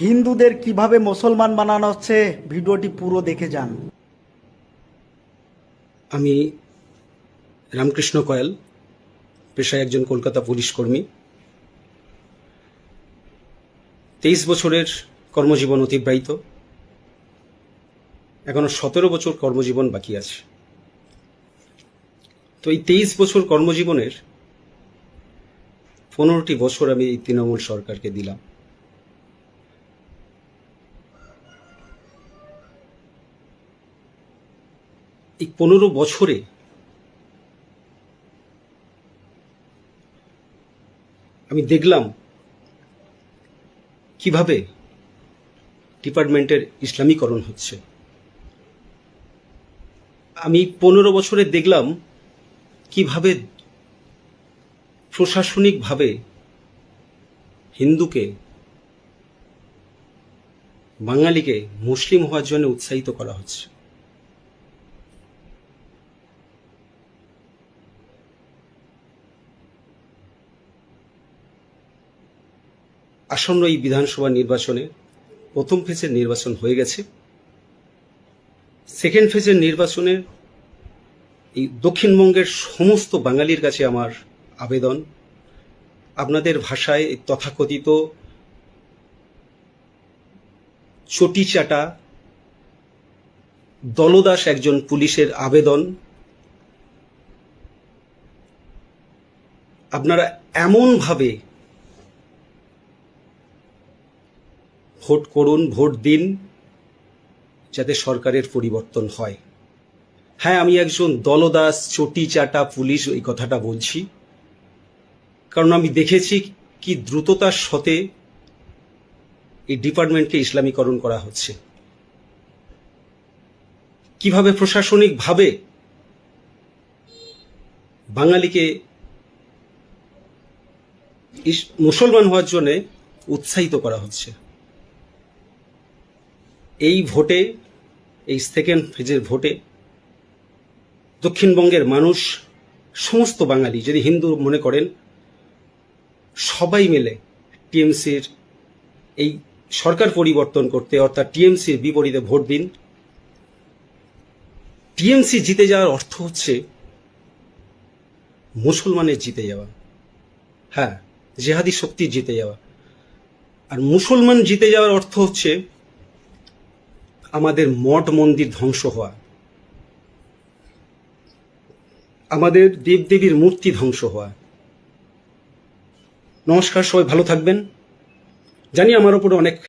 হিন্দুদের কিভাবে মুসলমান বানানো হচ্ছে ভিডিওটি পুরো দেখে যান। আমি রামকৃষ্ণ কয়াল, পেশায় একজন কলকাতা পুলিশ কর্মী। 23 বছরের কর্মজীবন অতিবাহিত, এখনো 17 বছর কর্মজীবন বাকি আছে। তো এই 23 বছর কর্মজীবনের 15টি বছর আমি এই তৃণমূল সরকারকে দিলাম। এই 15 বছরে আমি দেখলাম কিভাবে ডিপার্টমেন্টের ইসলামীকরণ হচ্ছে। আমি 15 বছরে দেখলাম কিভাবে প্রশাসনিকভাবে হিন্দুকে, বাঙালিকে মুসলিম হওয়ার জন্য উৎসাহিত করা হচ্ছে। আসন্ন এই বিধানসভা নির্বাচনে প্রথম ফেজের নির্বাচন হয়ে গেছে। সেকেন্ড ফেজের নির্বাচনে এই দক্ষিণবঙ্গের সমস্ত বাঙালির কাছে আমার আবেদন, আপনাদের ভাষায় তথাকথিত চটিচাটা দলদাস একজন পুলিশের আবেদন, আপনারা এমনভাবে ভোট করুন, ভোট দিন, যাতে সরকারের পরিবর্তন হয়। হ্যাঁ, আমি একজন দলদাস চটিচাটা পুলিশ এই কথাটা বলছি, কারণ আমি দেখেছি কি দ্রুততার সাথে এই ডিপার্টমেন্টকে ইসলামীকরণ করা হচ্ছে, কিভাবে প্রশাসনিকভাবে বাঙালিকে মুসলমান হওয়ার জন্য উৎসাহিত করা হচ্ছে। এই ভোটে, এই সেকেন্ড ফেজের ভোটে দক্ষিণবঙ্গের মানুষ, সমস্ত বাঙালি যদি হিন্দু মনে করেন, সবাই মিলে টিএমসির এই সরকার পরিবর্তন করতে, অর্থাৎ টিএমসির বিপরীতে ভোট দিন। টিএমসি জিতে যাওয়ার অর্থ হচ্ছে মুসলমানের জিতে যাওয়া, হ্যাঁ, জেহাদি শক্তির জিতে যাওয়া। আর মুসলমান জিতে যাওয়ার অর্থ হচ্ছে আমাদের মঠ মন্দির ধ্বংস হওয়া, আমাদের দেবদেবীর মূর্তি ধ্বংস হওয়া। নমস্কার, সবাই ভালো থাকবেন। জানি আমার উপরে অনেক